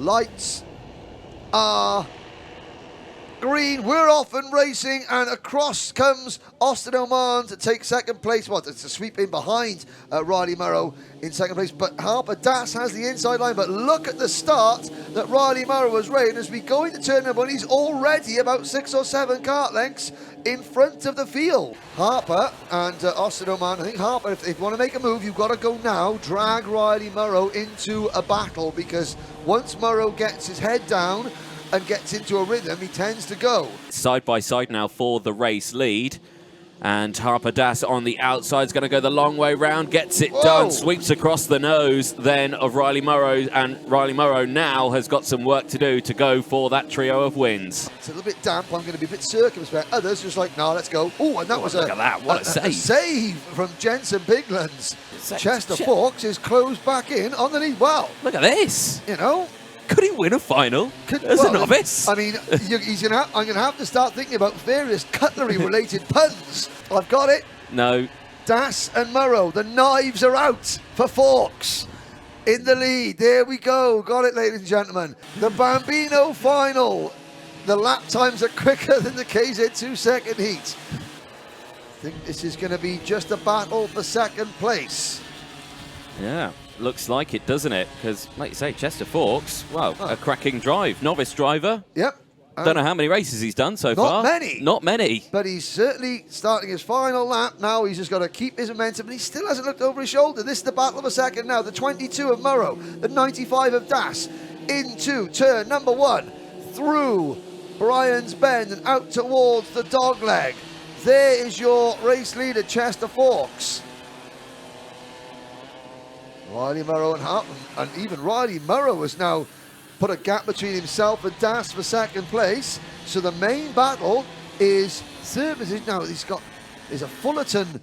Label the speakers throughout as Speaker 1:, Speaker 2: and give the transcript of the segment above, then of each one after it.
Speaker 1: Lights are green. We're off and racing, and across comes Austin Oman to take second place. Well, it's a sweep in behind Riley Murrow in second place, but Harper Das has the inside line. But look at the start that Riley Murrow was rating as we go into turn number one. He's already about 6 or 7 kart lengths in front of the field. Harper and Austin Oman. I think Harper, if you want to make a move, you've got to go now. Drag Riley Murrow into a battle, because once Murrow gets his head down and gets into a rhythm, he tends to go.
Speaker 2: Side by side now for the race lead. And Harper Das on the outside is going to go the long way round, gets it done, sweeps across the nose then of Riley Murrow, and Riley Murrow now has got some work to do to go for that trio of wins.
Speaker 1: It's a little bit damp, I'm going to be a bit circumspect. Others just like, no, let's go. Oh, and that was
Speaker 2: look at that, what a save.
Speaker 1: A save from Jensen Biglands. Chester Fawkes is closed back in on the lead. Wow.
Speaker 2: Look at this.
Speaker 1: You know.
Speaker 2: Could he win a final as a novice?
Speaker 1: I mean, I'm going to have to start thinking about various cutlery-related puns. I've got it.
Speaker 2: No.
Speaker 1: Das and Murrow, the knives are out for Fawkes in the lead. There we go. Got it, ladies and gentlemen. The Bambino final. The lap times are quicker than the KZ2 second heat. I think this is going to be just a battle for second place.
Speaker 2: Yeah. Looks like it, doesn't it? Because, like you say, Chester Fawkes, well, a cracking drive. Novice driver.
Speaker 1: Yep.
Speaker 2: Don't know how many races he's done so far.
Speaker 1: Not many.
Speaker 2: Not many.
Speaker 1: But he's certainly starting his final lap now. He's just got to keep his momentum, and he still hasn't looked over his shoulder. This is the battle of a second now. The 22 of Murrow, the 95 of Das, into turn number one, through Brian's Bend and out towards the dogleg. There is your race leader, Chester Fawkes. Riley Murrow and Harper, and even Riley Murrow has now put a gap between himself and Das for second place. So the main battle is third position. Now there's a Fullerton,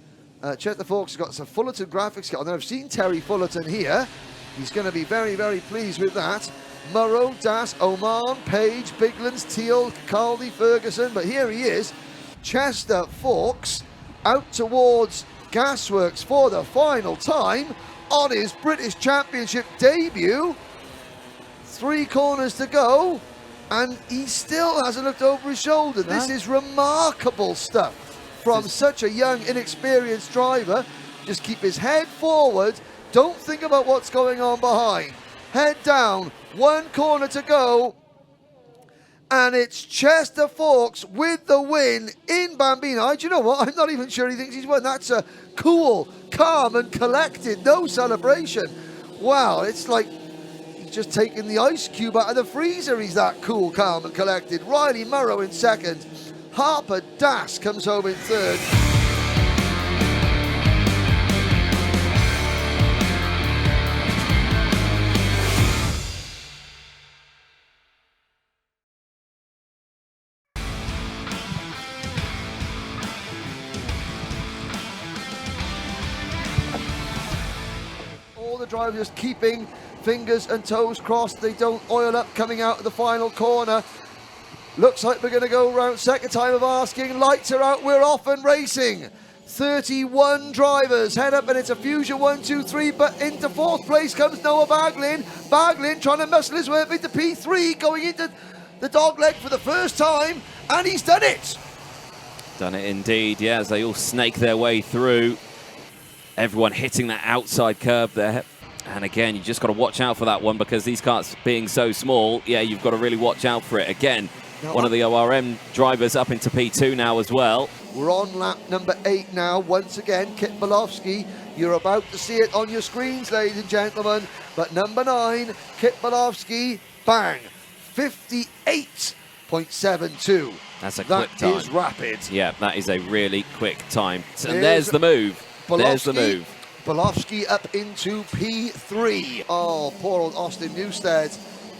Speaker 1: Chester Fawkes has got some Fullerton graphics kit on there. I've seen Terry Fullerton here. He's going to be very, very pleased with that. Murrow, Das, Oman, Page, Biglands, Teal, Caldy, Ferguson. But here he is, Chester Fawkes, out towards Gasworks for the final time on his British Championship debut. 3 corners to go, and he still hasn't looked over his shoulder. This is remarkable stuff from such a young, inexperienced driver. Just keep his head forward. Don't think about what's going on behind. Head down, 1 corner to go. And it's Chester Fawkes with the win in Bambino. Do you know what? I'm not even sure he thinks he's won. That's a cool, calm and collected. No celebration. Wow, it's like he's just taken the ice cube out of the freezer. He's that cool, calm and collected. Riley Murrow in second. Harper Das comes home in third. The driver just keeping fingers and toes crossed. They don't oil up coming out of the final corner. Looks like we're going to go round second time of asking. Lights are out, we're off and racing. 31 drivers head up, and it's a Fusion 1, 2, 3, but into 4th place comes Noah Baglin. Baglin trying to muscle his way up into P3, going into the dogleg for the first time, and he's done it.
Speaker 2: Done it indeed, yeah, as they all snake their way through. Everyone hitting that outside curb there. And again, you just got to watch out for that one, because these karts being so small, yeah, you've got to really watch out for it. Again, one of the ORM drivers up into P2 now as well.
Speaker 1: We're on lap number 8 now. Once again, Kit Bolofsky. You're about to see it on your screens, ladies and gentlemen. But number 9, Kit Bolofsky, bang, 58.72.
Speaker 2: That's a quick time.
Speaker 1: That is rapid.
Speaker 2: Yeah, that is a really quick time. And there's the move. There's the move.
Speaker 1: Bolofsky up into P3. Oh, poor old Austin Newstead.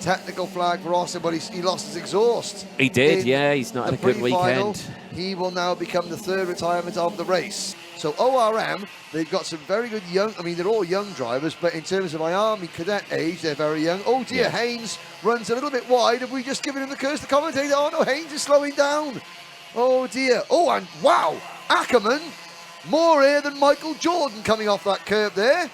Speaker 1: Technical flag for Austin, but he lost his exhaust.
Speaker 2: He did, yeah. He's not had a good weekend.
Speaker 1: He will now become the 3rd retirement of the race. So ORM, they've got some very good young, I mean, they're all young drivers, but in terms of IAME Cadet age, they're very young. Oh dear, Haynes runs a little bit wide. Have we just given him the curse to commentator? Oh no, Haynes is slowing down. Oh dear. Oh, and wow, Ackerman. More air than Michael Jordan coming off that curb there.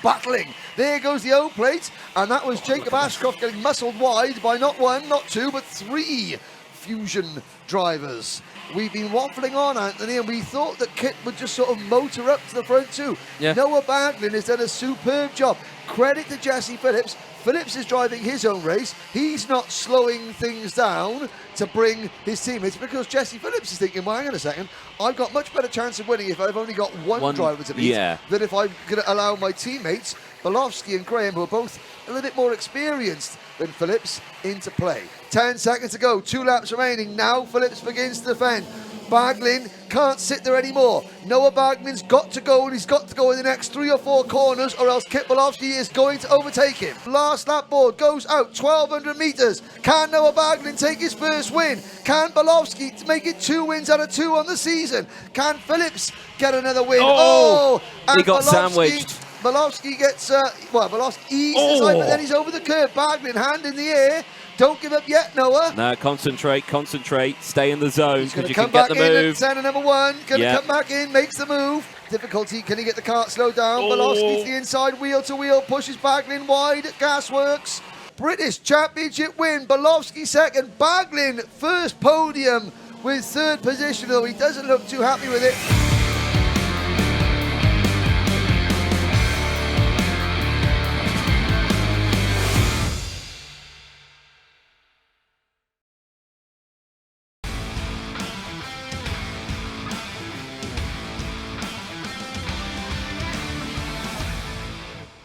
Speaker 1: battling. There goes the O plate, and that was Jacob Ashcroft getting muscled wide by not one, not two, but three Fusion drivers. We've been waffling on, Anthony, and we thought that Kit would just sort of motor up to the front too.
Speaker 2: Yeah.
Speaker 1: Noah Baglin has done a superb job. Credit to Jesse Phillips. Phillips is driving his own race. He's not slowing things down to bring his teammates, because Jesse Phillips is thinking, well, hang on a second, I've got much better chance of winning if I've only got one driver to beat than if I'm going to allow my teammates, Bolofsky and Graham, who are both a little bit more experienced than Phillips, into play. 10 seconds to go, 2 laps remaining. Now Phillips begins to defend. Baglin can't sit there anymore. Noah Baglin's got to go, and he's got to go in the next 3 or 4 corners, or else Kit Bolofsky is going to overtake him. Last lap board goes out, 1,200 metres. Can Noah Baglin take his first win? Can Bolofsky make it 2 wins out of 2 on the season? Can Phillips get another win?
Speaker 2: And he got sandwiched.
Speaker 1: Bolofsky gets, Bolofsky eases the but then he's over the curve. Baglin, hand in the air. Don't give up yet, Noah.
Speaker 2: No, concentrate, stay in the zone, because you can
Speaker 1: get
Speaker 2: the move.
Speaker 1: Center number 1, going to come back in, makes the move. Difficulty, can he get the kart slowed down? Bolofsky to the inside, wheel to wheel, pushes Baglin wide at Gasworks. British Championship win, Bolofsky second, Baglin first podium with 3rd position, though he doesn't look too happy with it.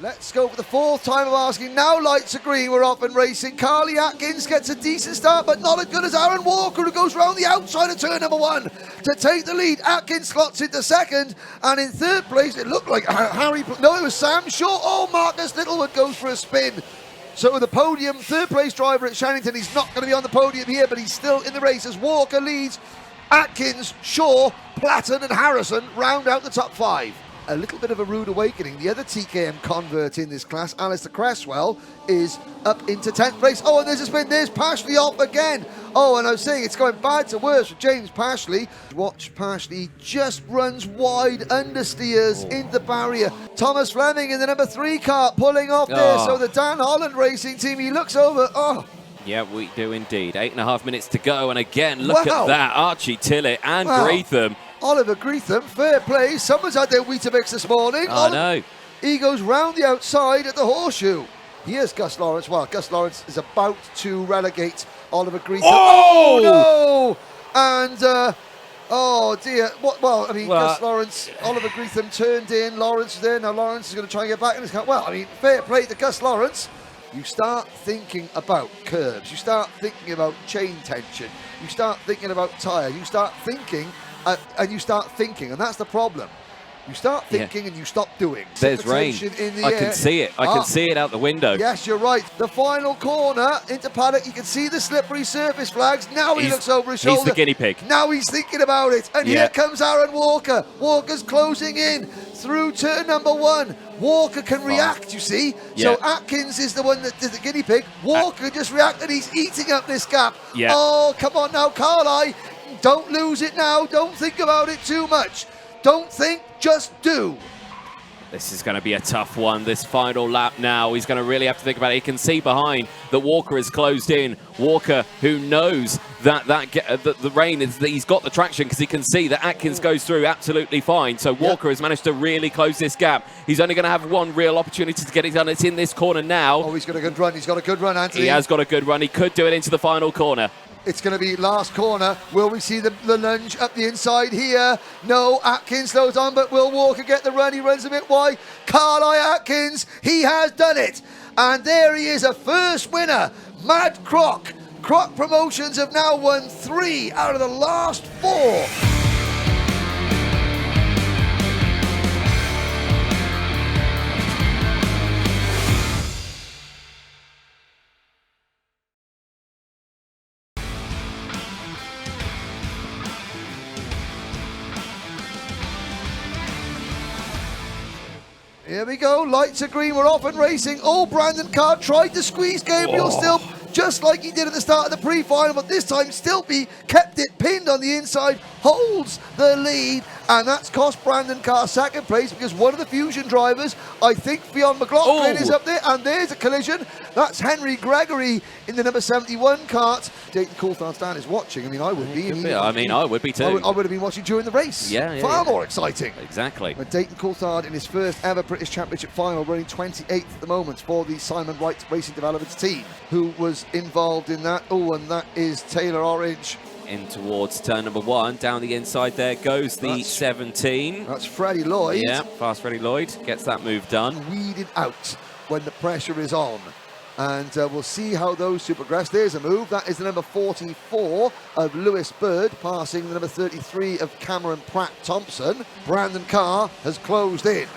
Speaker 1: Let's go for the 4th time of asking. Now lights are green, we're off and racing. Carly Atkins gets a decent start, but not as good as Aaron Walker, who goes round the outside of turn number 1 to take the lead. Atkins slots into 2nd, and in 3rd place, it looked like it was Sam Shaw. Oh, Marcus Littlewood goes for a spin. So with the podium, 3rd place driver at Shannington, he's not going to be on the podium here, but he's still in the race as Walker leads. Atkins, Shaw, Platten and Harrison round out the top 5. A little bit of a rude awakening. The other TKM convert in this class, Alistair Cresswell, is up into 10th place. Oh, and there's a spin. There's Pashley off again. Oh, and I was saying it's going bad to worse for James Pashley. Watch Pashley just runs wide, understeers into the barrier. Thomas Fleming in the number 3 car pulling off there. So the Dan Holland racing team, he looks over.
Speaker 2: Yeah, we do indeed. 8.5 minutes to go, and again, look at that. Archie Tillett and Greetham.
Speaker 1: Oliver Greetham, fair play. Someone's had their Weetabix this morning.
Speaker 2: I know.
Speaker 1: He goes round the outside at the horseshoe. Here's Gus Lawrence. Well, Gus Lawrence is about to relegate Oliver Greetham. Oh, no! And, oh, dear. Gus Lawrence, Oliver Greetham turned in. Lawrence is there. Now Lawrence is going to try and get back in his car. Well, fair play to Gus Lawrence. You start thinking about curbs. You start thinking about chain tension. You start thinking about tyre. You start thinking... and that's the problem. You start thinking and you stop doing.
Speaker 2: There's rain. I can see it. I can see it out the window.
Speaker 1: Yes, you're right. The final corner into paddock. You can see the slippery surface flags. Now he looks over his shoulder.
Speaker 2: He's the guinea pig.
Speaker 1: Now he's thinking about it. And here comes Aaron Walker. Walker's closing in through turn number 1. Walker can react, you see. So Atkins is the one that did the guinea pig. Walker just reacted. He's eating up this gap. Oh, come on now, Carly. Don't lose it now. Don't think about it too much. Don't think, just do.
Speaker 2: This is going to be a tough one, this final lap now. He's going to really have to think about it. He can see behind that Walker is closed in. Walker, who knows that the rain, he's got the traction because he can see that Atkins goes through absolutely fine. So Walker has managed to really close this gap. He's only going to have one real opportunity to get it done. It's in this corner now.
Speaker 1: Oh, he's got a good run. He's got a good run, Anthony.
Speaker 2: He has got a good run. He could do it into the final corner.
Speaker 1: It's going to be last corner. Will we see the lunge up the inside here? No, Atkins slows on, but will Walker get the run? He runs a bit wide. Carly Atkins, he has done it. And there he is, a first winner. Mad Croc. Croc Promotions have now won 3 out of the last 4. Here we go, lights are green, we're off and racing. Oh, Brandon Kart tried to squeeze Gabriel Stilp, just like he did at the start of the pre-final, but this time Stilpy kept it pinned on the inside. holds the lead, and that's cost Brandon Carr second place because one of the Fusion drivers, I think Fionn McLaughlin, is up there, and there's a collision. That's Henry Gregory in the number 71 kart. Dayton Coulthard's Dan is watching. I mean, I would be.
Speaker 2: I would be too.
Speaker 1: I would have been watching during the race. Far more exciting.
Speaker 2: Exactly.
Speaker 1: But Dayton Coulthard in his first ever British Championship final, running 28th at the moment for the Simon Wright Racing Developments team, who was involved in that. Oh, and that is Taylor Orange.
Speaker 2: In towards turn number 1, down the inside there goes the 17.
Speaker 1: That's Freddie Lloyd.
Speaker 2: Yeah, fast Freddie Lloyd gets that move done.
Speaker 1: Weeded out when the pressure is on. And we'll see how those two progress. There's a move. That is the number 44 of Lewis Bird, passing the number 33 of Cameron Pratt Thompson. Brandon Carr has closed in,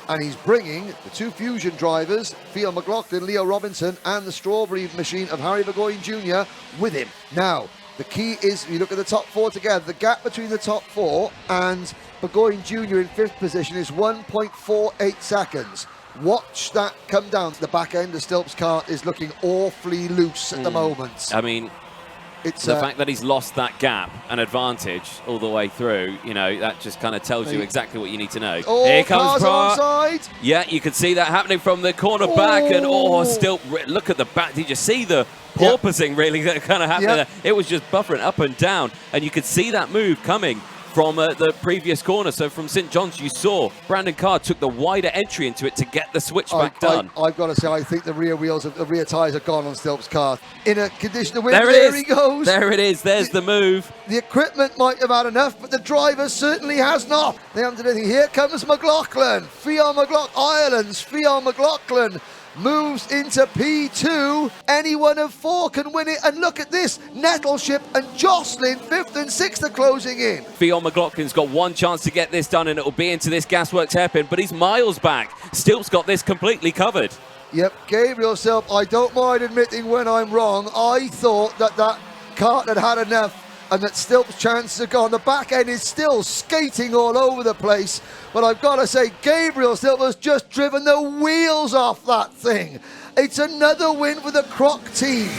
Speaker 1: and he's bringing the two Fusion drivers, Fionn McLaughlin, Leo Robinson, and the Strawberry Machine of Harry Burgoyne Jr. with him. Now, the key is, you look at the top 4 together, the gap between the top 4 and Burgoyne Jr. in 5th position is 1.48 seconds. Watch that come down. The back end of Stilp's car is looking awfully loose at the moment.
Speaker 2: I mean, it's the fact that he's lost that gap and advantage all the way through, you know, that just kind of tells you exactly what you need to know.
Speaker 1: Oh,
Speaker 2: here comes
Speaker 1: onside.
Speaker 2: Yeah, you can see that happening from the corner back, and still look at the back. Did you see the porpoising really that kind of happened there? It was just buffering up and down, and you could see that move coming from the previous corner. So from St. John's, you saw Brandon Carr took the wider entry into it to get the switchback done.
Speaker 1: I've got to say, I think the rear wheels, the rear tyres are gone on Stilp's car. In a condition of wind, there he goes.
Speaker 2: There it is. There's the move.
Speaker 1: The equipment might have had enough, but the driver certainly has not. They haven't done anything. Here comes McLaughlin. Fionn McLaughlin, Ireland's Fionn McLaughlin moves into P2. Anyone of 4 can win it. And look at this. Nettleship and Jocelyn, 5th and 6th, are closing in.
Speaker 2: Fionn McLaughlin's got one chance to get this done, and it'll be into this Gasworks hairpin, but he's miles back. Stilp's got this completely covered.
Speaker 1: Yep, Gabriel Stilp, I don't mind admitting when I'm wrong. I thought that kart had enough and that Stilp's chances are gone. The back end is still skating all over the place, but I've got to say, Gabriel Stilp has just driven the wheels off that thing. It's another win for the Croc team.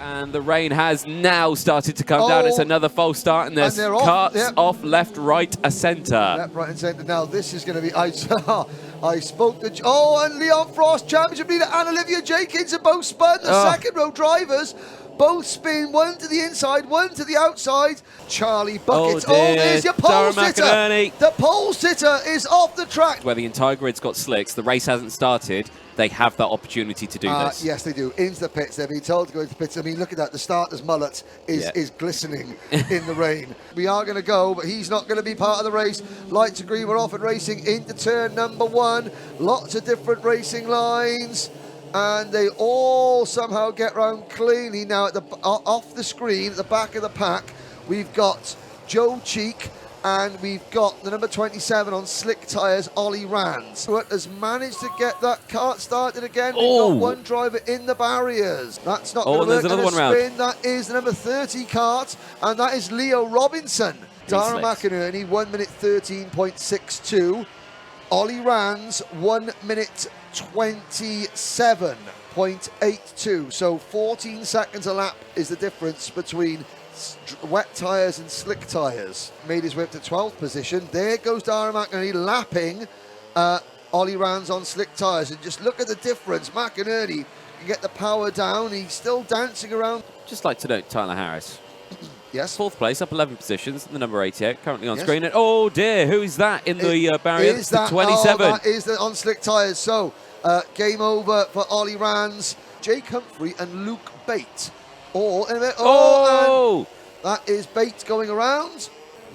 Speaker 2: And the rain has now started to come down. It's another false start, and there's karts off, left, right, a centre.
Speaker 1: Left, right, and centre. Now this is going to be. I spoke to. And Leon Frost, championship leader, and Olivia Jenkins have both spun. The second row drivers both spin, one to the inside, one to the outside. Charlie Buckets. There's your pole sitter. The pole sitter is off the track.
Speaker 2: Where the entire grid's got slicks, the race hasn't started. They have that opportunity to do this.
Speaker 1: Yes, they do. Into the pits. They've been told to go into the pits. I mean, look at that. The starter's mullet is glistening in the rain. We are going to go, but he's not going to be part of the race. Lights are green. We're off and racing into turn number 1. Lots of different racing lines, and they all somehow get round cleanly. Now, at off the screen, at the back of the pack, we've got Joe Cheek, and we've got the number 27 on slick tyres, Ollie Rands, who has managed to get that kart started again. We've got one driver in the barriers. That's not going to work.
Speaker 2: There's another one round.
Speaker 1: That is the number 30 kart, and that is Leo Robinson. Dara McInerney, 1 minute 13.62. Ollie Rands, 1 minute 27.82. So 14 seconds a lap is the difference between wet tyres and slick tyres. Made his way up to 12th position. There goes Dara McInerney lapping Ollie Rands on slick tyres. And just look at the difference. McInerney can get the power down. He's still dancing around.
Speaker 2: Just like to note Tyler Harris.
Speaker 1: Yes.
Speaker 2: 4th place, up 11 positions, the number 88, currently on screen. And oh dear, who is that in the barrier?
Speaker 1: Is that
Speaker 2: 27?
Speaker 1: That is the on slick tyres. So game over for Ollie Rands, Jake Humphrey and Luke Bate. All in a bit. And that is Bates going around.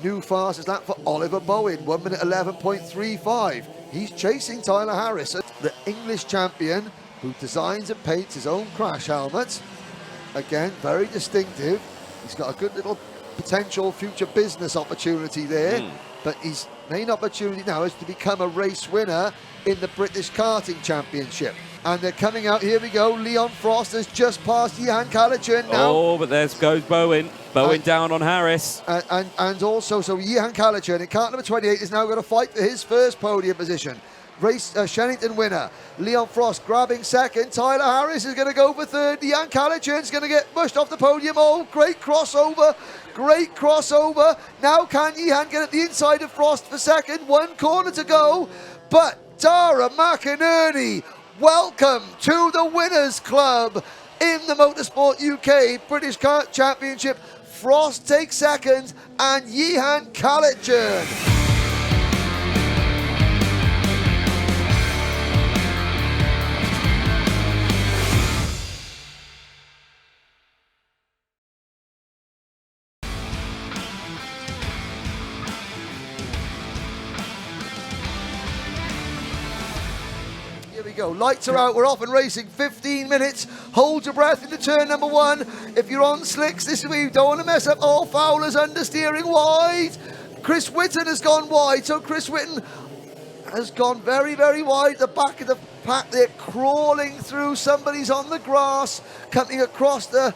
Speaker 1: New fastest lap for Oliver Bowen, 1 minute 11.35. He's chasing Tyler Harris, the English champion who designs and paints his own crash helmet. Again, very distinctive. He's got a good little potential future business opportunity there. But his main opportunity now is to become a race winner in the British Karting Championship. And they're coming out. Here we go. Leon Frost has just passed Jihan Kalachun now.
Speaker 2: Oh, but there goes Bowen. Bowen down on Harris.
Speaker 1: And also, so Jihan Kalachun in kart number 28 is now going to fight for his first podium position. Race Shennington winner. Leon Frost grabbing second. Tyler Harris is going to go for third. Jihan Kalachun is going to get pushed off the podium. Oh, great crossover. Great crossover. Now can Jihan get at the inside of Frost for second? 1 corner to go. But Dara McInerney, welcome to the Winners Club in the Motorsport UK British Kart Championship. Frost takes second and Jihan Kalachun. Here we go, lights are out, we're off and racing, 15 minutes, hold your breath into turn number 1. If you're on slicks, this is where you don't want to mess up. Oh, Fowler's understeering wide. Chris Whitten has gone wide, so Chris Whitten has gone very, very wide. The back of the pack, they're crawling through. Somebody's on the grass, coming across the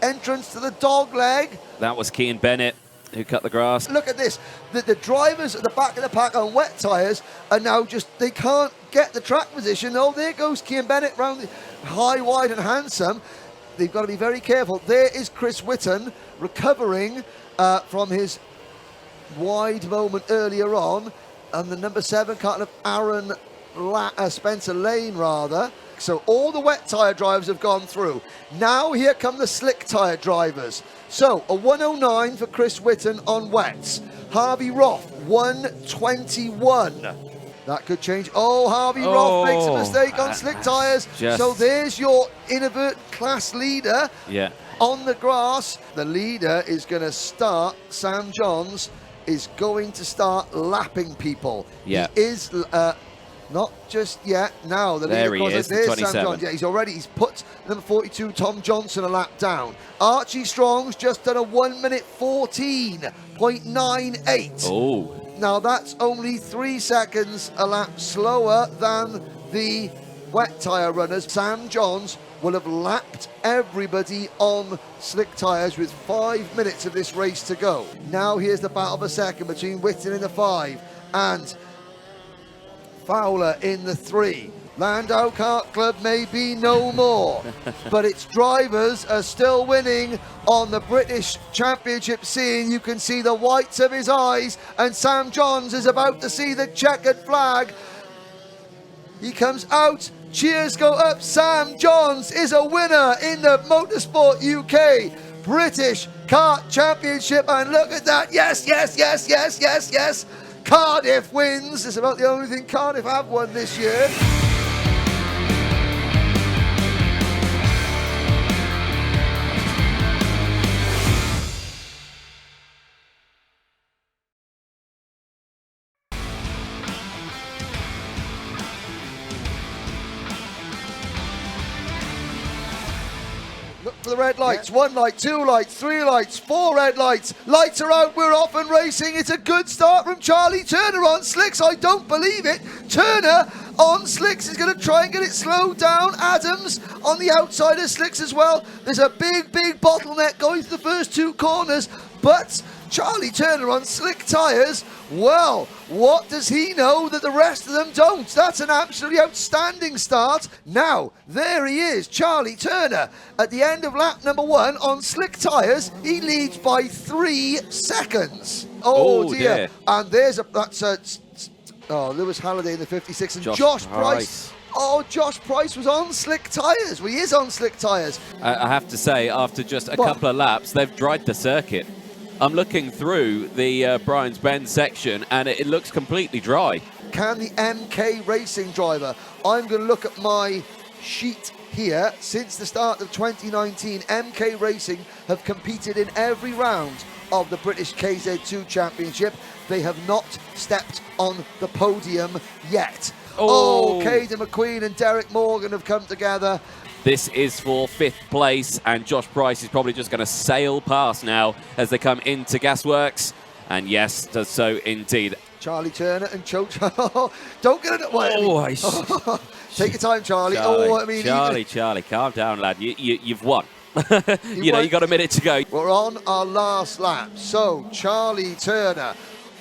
Speaker 1: entrance to the dog leg.
Speaker 2: That was Kean Bennett who cut the grass.
Speaker 1: Look at this. The drivers at the back of the pack on wet tyres are now just, they can't get the track position. Oh, there goes Kean Bennett round the high, wide and handsome. They've got to be very careful. There is Chris Whitten recovering from his wide moment earlier on. And the number 7 kart of Aaron Spencer Lane, rather. So all the wet tyre drivers have gone through. Now here come the slick tyre drivers. So a 109 for Chris Whitten on wets. Harvey Roth, 121. That could change. Oh, Harvey Roth makes a mistake on slick tyres. So there's your inadvertent class leader on the grass. The leader is going to start, Sam Johns, is going to start lapping people.
Speaker 2: Yeah.
Speaker 1: He is not just yet. Now the
Speaker 2: there
Speaker 1: leader
Speaker 2: he is,
Speaker 1: there's
Speaker 2: 27.
Speaker 1: Sam Johns. Yeah, he's put number 42 Tom Johnson a lap down. Archie Strong's just done a 1 minute 14.98.
Speaker 2: Oh.
Speaker 1: Now that's only 3 seconds a lap slower than the wet tyre runners. Sam Johns will have lapped everybody on slick tyres with 5 minutes of this race to go. Now here's the battle for second between Whitten in the 5 and Fowler in the 3. Landau Kart Club may be no more, but its drivers are still winning on the British Championship scene. You can see the whites of his eyes, and Sam Johns is about to see the checkered flag. He comes out, cheers go up. Sam Johns is a winner in the Motorsport UK British Kart Championship, and look at that, yes, yes, yes, yes, yes, yes. Cardiff wins. It's about the only thing Cardiff have won this year. Look for the red lights. 1 light, 2 lights, 3 lights, 4 red lights. Lights are out, we're off and racing. It's a good start from Charlie Turner on slicks. I don't believe it. Turner on slicks is going to try and get it slowed down. Adams on the outside of slicks as well. There's a big, big bottleneck going through the first 2 corners. But Charlie Turner on slick tyres, well, what does he know that the rest of them don't? That's an absolutely outstanding start. Now, there he is, Charlie Turner. At the end of lap number 1 on slick tyres, he leads by 3 seconds. Oh dear. And there's Lewis Halliday in the 56 and Josh Price. Oh, Josh Price was on slick tyres. Well, he is on slick tyres.
Speaker 2: I have to say, after just a couple of laps, they've dried the circuit. I'm looking through the Brian's Bend section, and it looks completely dry.
Speaker 1: Can the MK Racing driver, I'm going to look at my sheet here. Since the start of 2019, MK Racing have competed in every round of the British KZ2 Championship. They have not stepped on the podium yet. Oh, Caden McQueen and Derek Morgan have come together.
Speaker 2: This is for 5th place, and Josh Price is probably just going to sail past now as they come into Gasworks. And yes, does so indeed.
Speaker 1: Charlie Turner and Choke. Don't get it. Take your time, Charlie.
Speaker 2: Charlie,
Speaker 1: Oh, I mean,
Speaker 2: Charlie, calm down, lad. You've won.
Speaker 1: You
Speaker 2: know,
Speaker 1: won.
Speaker 2: you got a minute to go.
Speaker 1: We're on our last lap. So, Charlie Turner,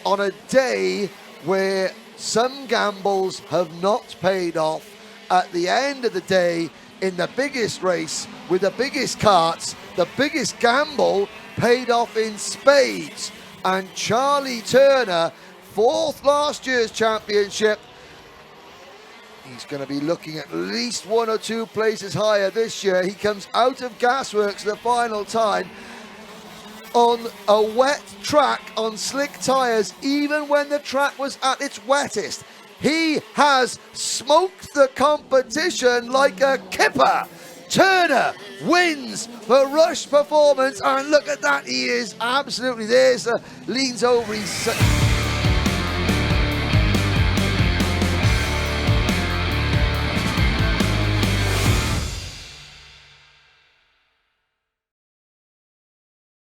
Speaker 1: on a day where some gambles have not paid off, at the end of the day, in the biggest race with the biggest karts, the biggest gamble paid off in spades. And Charlie Turner, 4th last year's championship, he's going to be looking at least 1 or 2 places higher this year. He comes out of Gasworks the final time on a wet track on slick tyres, even when the track was at its wettest. He has smoked the competition like a kipper. Turner wins for Rush Performance, and look at that, he is absolutely, leans over, he's